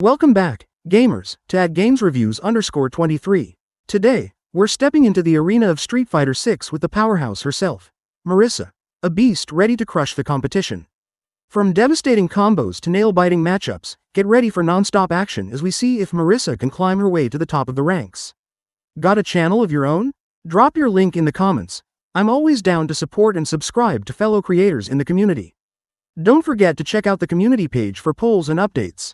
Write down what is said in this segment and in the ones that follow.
Welcome back, gamers, to @GamesReviews_23. Today, we're stepping into the arena of Street Fighter 6 with the powerhouse herself, Marisa, a beast ready to crush the competition. From devastating combos to nail-biting matchups, get ready for non-stop action as we see if Marisa can climb her way to the top of the ranks. Got a channel of your own? Drop your link in the comments. I'm always down to support and subscribe to fellow creators in the community. Don't forget to check out the community page for polls and updates.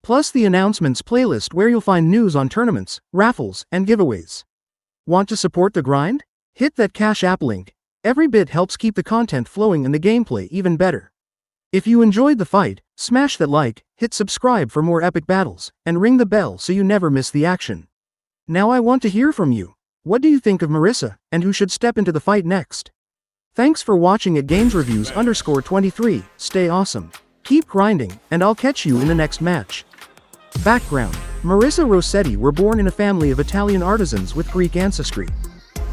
Plus the announcements playlist where you'll find news on tournaments, raffles, and giveaways. Want to support the grind? Hit that Cash App link. Every bit helps keep the content flowing and the gameplay even better. If you enjoyed the fight, smash that like, hit subscribe for more epic battles, and ring the bell so you never miss the action. Now I want to hear from you. What do you think of Marisa, and who should step into the fight next? Thanks for watching @GamesReviews_23, stay awesome, keep grinding, and I'll catch you in the next match. Background: Marisa Rossetti were born in a family of Italian artisans with Greek ancestry.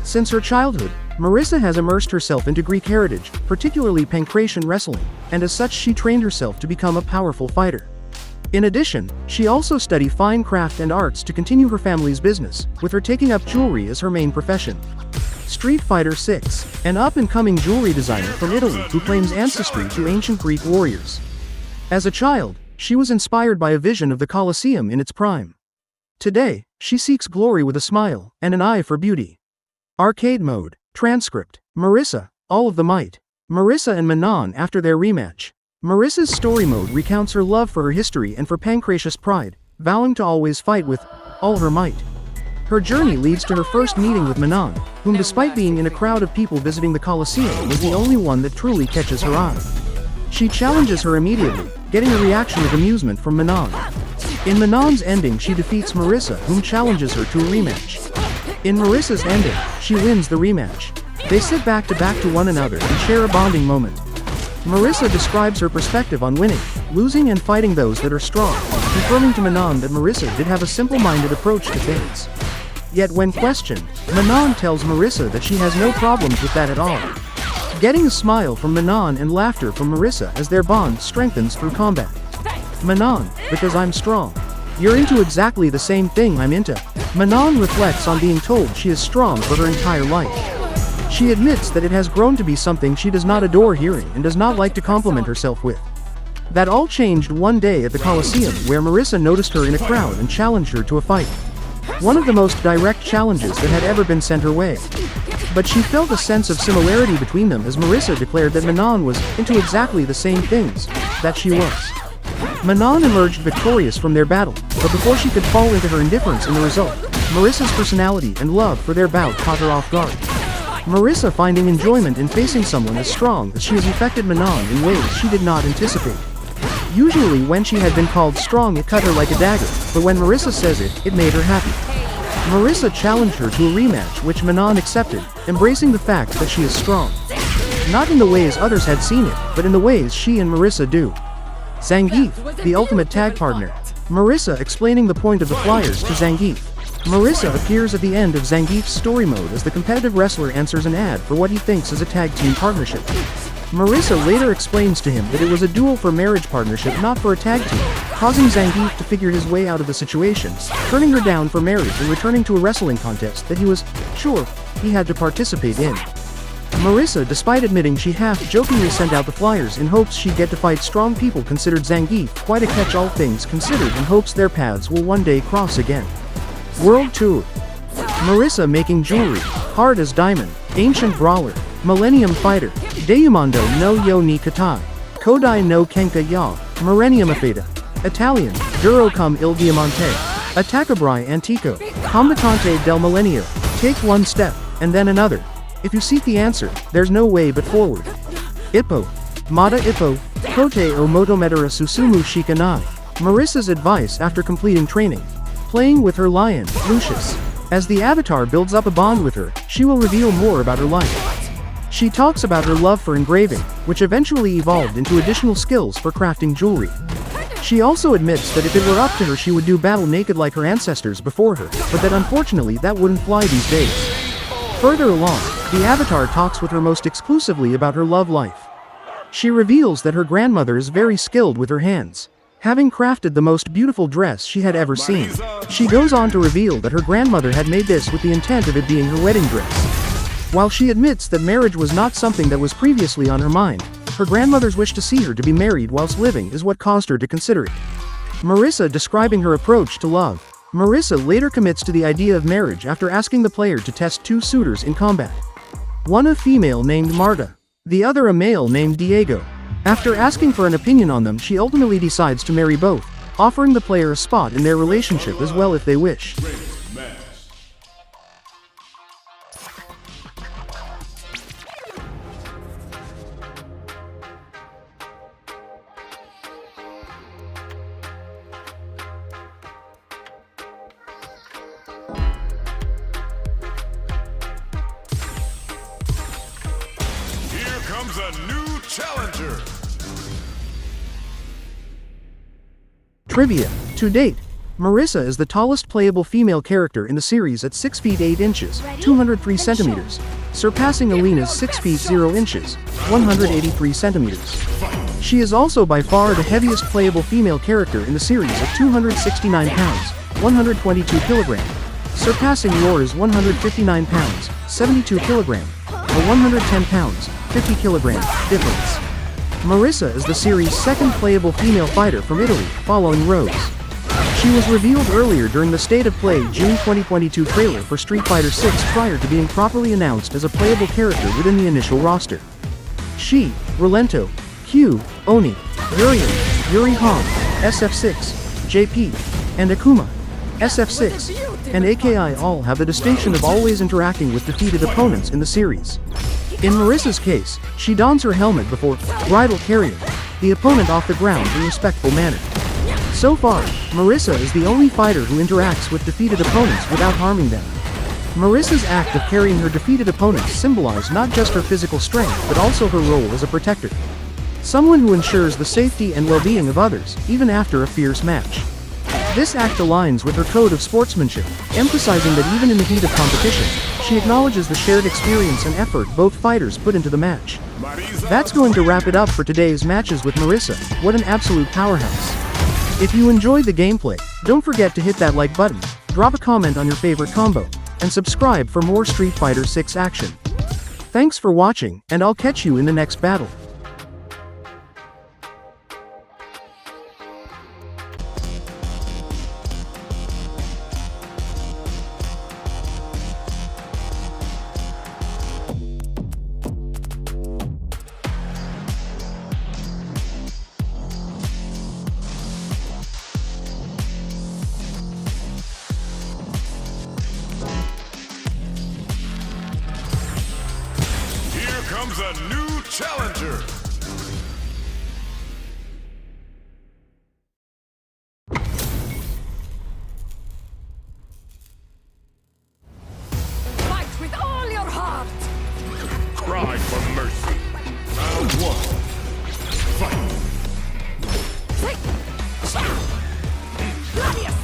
Since her childhood, Marisa has immersed herself into Greek heritage, particularly pankration wrestling, and as such she trained herself to become a powerful fighter. In addition, she also studied fine craft and arts to continue her family's business, with her taking up jewelry as her main profession. Street Fighter 6, an up-and-coming jewelry designer from Italy who claims ancestry to ancient Greek warriors. As a child, she was inspired by a vision of the Colosseum in its prime. Today, she seeks glory with a smile and an eye for beauty. Arcade mode, transcript, Marisa, all of the might. Marisa and Manon after their rematch. Marisa's story mode recounts her love for her history and for pancratius pride, vowing to always fight with all her might. Her journey leads to her first meeting with Manon, whom despite being in a crowd of people visiting the Colosseum was the only one that truly catches her eye. She challenges her immediately, getting a reaction of amusement from Manon. In Manon's ending she defeats Marisa, whom challenges her to a rematch. In Marisa's ending, she wins the rematch. They sit back to one another and share a bonding moment. Marisa describes her perspective on winning, losing and fighting those that are strong, confirming to Manon that Marisa did have a simple-minded approach to things. Yet when questioned, Manon tells Marisa that she has no problems with that at all. Getting a smile from Manon and laughter from Marisa as their bond strengthens through combat. Manon, because I'm strong. You're into exactly the same thing I'm into. Manon reflects on being told she is strong for her entire life. She admits that it has grown to be something she does not adore hearing and does not like to compliment herself with. That all changed one day at the Colosseum where Marisa noticed her in a crowd and challenged her to a fight. One of the most direct challenges that had ever been sent her way. But she felt a sense of similarity between them as Marisa declared that Manon was into exactly the same things that she was. Manon emerged victorious from their battle, but before she could fall into her indifference in the result, Marisa's personality and love for their bout caught her off guard. Marisa finding enjoyment in facing someone as strong as she has affected Manon in ways she did not anticipate. Usually when she had been called strong it cut her like a dagger, but when Marisa says it, it made her happy. Marisa challenged her to a rematch which Manon accepted, embracing the fact that she is strong. Not in the ways others had seen it, but in the ways she and Marisa do. Zangief, the ultimate tag partner. Marisa explaining the point of the flyers to Zangief. Marisa appears at the end of Zangief's story mode as the competitive wrestler answers an ad for what he thinks is a tag team partnership. Marisa later explains to him that it was a duel for marriage partnership, not for a tag team, causing Zangief to figure his way out of the situation, turning her down for marriage and returning to a wrestling contest that he was sure he had to participate in. Marisa, despite admitting she half-jokingly sent out the flyers in hopes she'd get to fight strong people, considered Zangief quite a catch all things considered and hopes their paths will one day cross again. World Tour. Marisa making jewelry, hard as diamond, ancient brawler, millennium fighter, Deumando no yo ni katai, Kodai no kenka ya, Millennium Afeda, Italian, Duro cum il diamante, Attacabrai antico, Combatante del millennio, take one step, and then another. If you seek the answer, there's no way but forward. Ippo, Mata Ippo, Kote o Motomedara Susumu Shikanai. Marisa's advice after completing training. Playing with her lion, Lucius. As the avatar builds up a bond with her, she will reveal more about her life. She talks about her love for engraving, which eventually evolved into additional skills for crafting jewelry. She also admits that if it were up to her she would do battle naked like her ancestors before her, but that unfortunately that wouldn't fly these days. Further along, the avatar talks with her most exclusively about her love life. She reveals that her grandmother is very skilled with her hands. having crafted the most beautiful dress she had ever seen. She goes on to reveal that her grandmother had made this with the intent of it being her wedding dress. While she admits that marriage was not something that was previously on her mind, her grandmother's wish to see her to be married whilst living is what caused her to consider it. Marisa describing her approach to love. Marisa later commits to the idea of marriage after asking the player to test two suitors in combat. One a female named Marta, the other a male named Diego. After asking for an opinion on them, she ultimately decides to marry both, offering the player a spot in their relationship as well if they wish. Here comes a new challenger. Trivia. To date, Marisa is the tallest playable female character in the series at 6 feet 8 inches, 203 centimeters, surpassing Alina's 6 feet 0 inches, 183 centimeters. She is also by far the heaviest playable female character in the series at 269 pounds, 122 kilograms, surpassing Laura's 159 pounds, 72 kilograms, a 110 pounds, 50 kilogram difference. Marisa is the series' second playable female fighter from Italy, following Rose. She was revealed earlier during the State of Play June 2022 trailer for Street Fighter 6 prior to being properly announced as a playable character within the initial roster. She, Rolento, Q, Oni, Urian, Yuri Hong, SF6, JP, and Akuma, SF6, and A.K.I. all have the distinction of always interacting with defeated opponents in the series. In Marisa's case, she dons her helmet before bridle carrying the opponent off the ground in a respectful manner. So far, Marisa is the only fighter who interacts with defeated opponents without harming them. Marisa's act of carrying her defeated opponents symbolizes not just her physical strength but also her role as a protector. Someone who ensures the safety and well-being of others, even after a fierce match. This act aligns with her code of sportsmanship, emphasizing that even in the heat of competition, she acknowledges the shared experience and effort both fighters put into the match. That's going to wrap it up for today's matches with Marisa. What an absolute powerhouse. If you enjoyed the gameplay, don't forget to hit that like button, drop a comment on your favorite combo, and subscribe for more Street Fighter 6 action. Thanks for watching, and I'll catch you in the next battle. Comes a new challenger. Fight with all your heart. Cry for mercy. Round one. Fight. Gladius.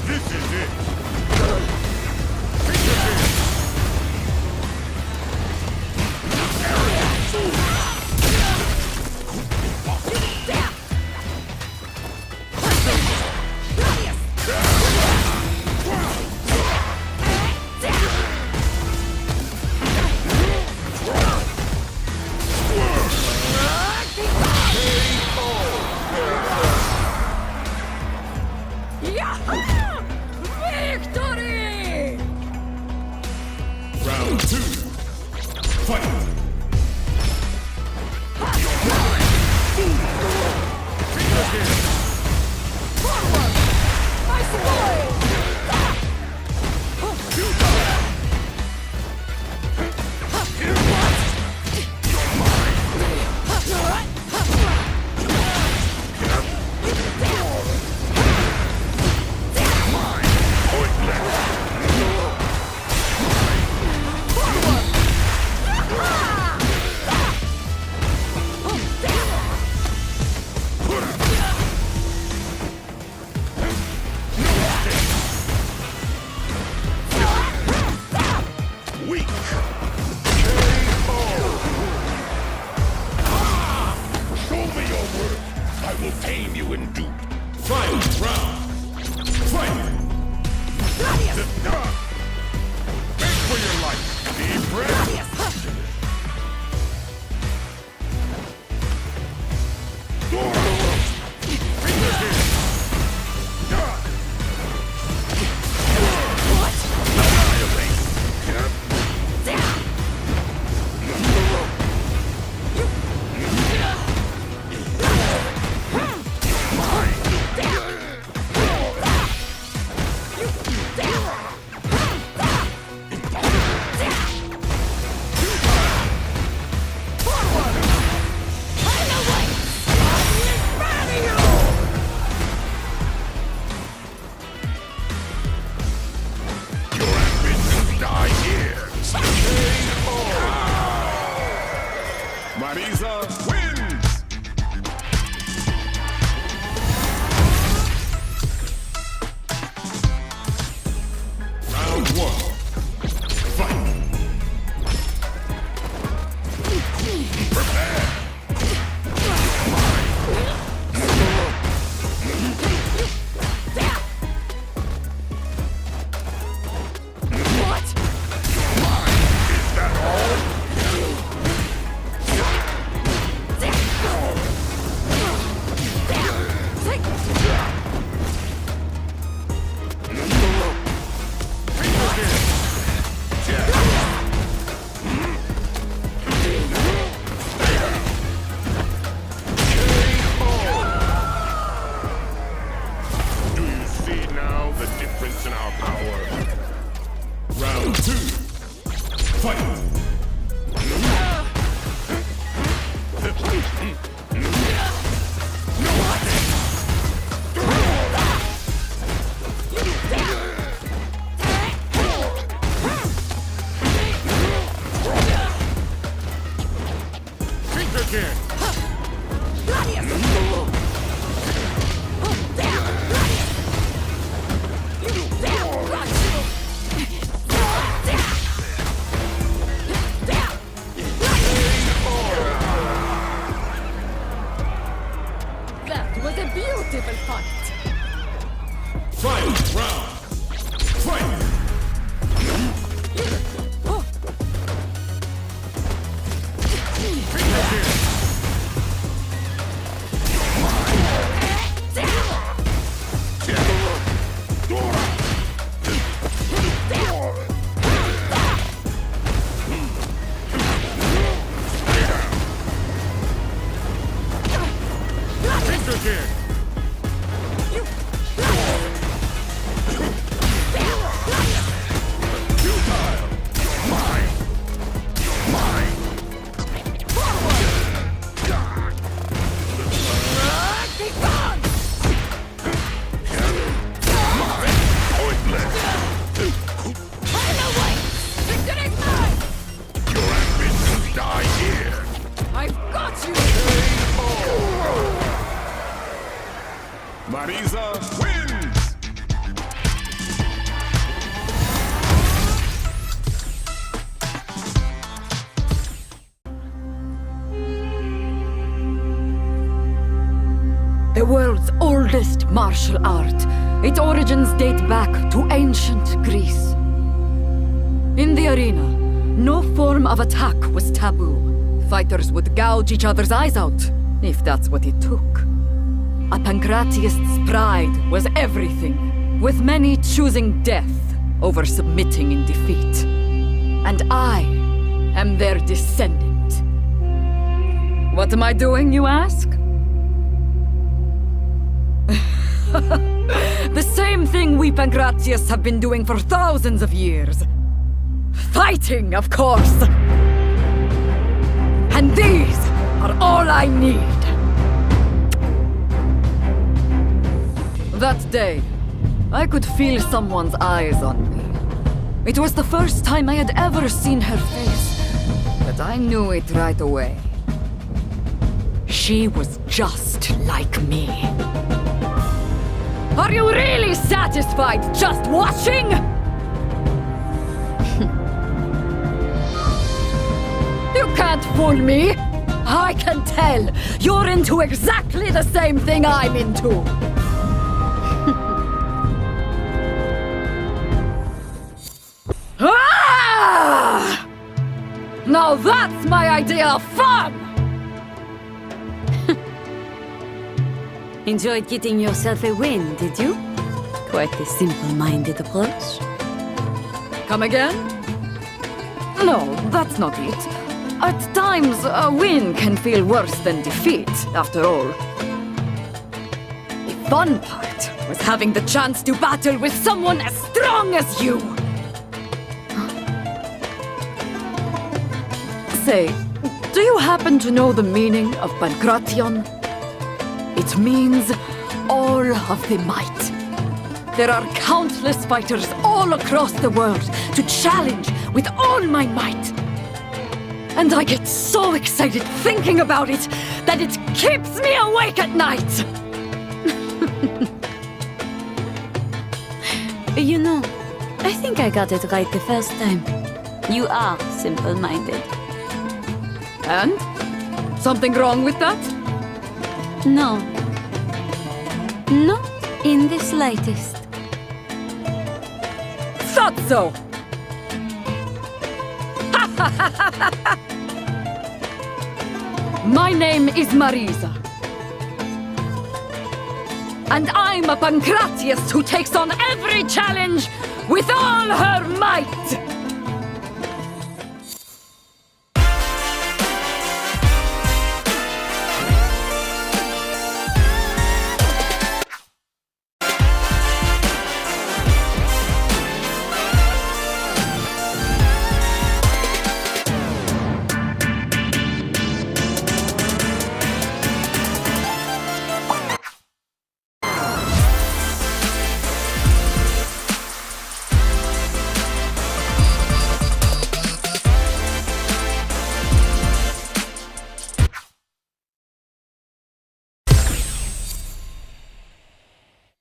This is it. Victory! Round two. Fight. Forward! Ice boy! Marisa wins! Round one. Fight! Prepare! What? Is that all? Do you see now the difference in our power? Round two. Fight! Think again! That was a beautiful fight. Fight! Round! Fight! Think again! Think again! Futile! Mine! Mine! Be gone! Pointless! Out of the way! Victory's mine! Your ambitions die here! I've got you! Marisa wins! The world's oldest martial art. Its origins date back to ancient Greece. In the arena, no form of attack was taboo. Fighters would gouge each other's eyes out, if that's what it took. A pancratiast's pride was everything, with many choosing death over submitting in defeat. And I am their descendant. What am I doing, you ask? The same thing we Pancratiasts have been doing for thousands of years. Fighting, of course! And these are all I need. That day, I could feel someone's eyes on me. It was the first time I had ever seen her face, but I knew it right away. She was just like me. Are you really satisfied just watching? You can't fool me. I can tell. You're into exactly the same thing I'm into. Ah! Now that's my idea of fun! Enjoyed getting yourself a win, did you? Quite a simple-minded approach. Come again? No, that's not it. At times, a win can feel worse than defeat, after all. The fun part was having the chance to battle with someone as strong as you! Say, do you happen to know the meaning of Pancration? It means all of the might. There are countless fighters all across the world to challenge with all my might. And I get so excited thinking about it that it keeps me awake at night! You know, I think I got it right the first time. You are simple-minded. And? Something wrong with that? No. Not in the slightest. Thought so! My name is Marisa. And I'm a Pancratius who takes on every challenge with all her might!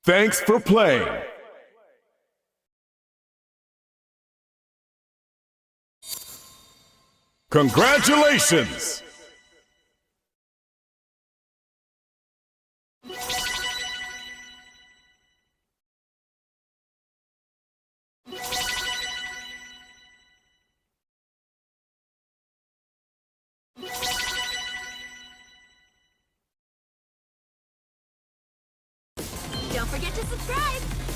Thanks for playing. Congratulations! Don't forget to subscribe!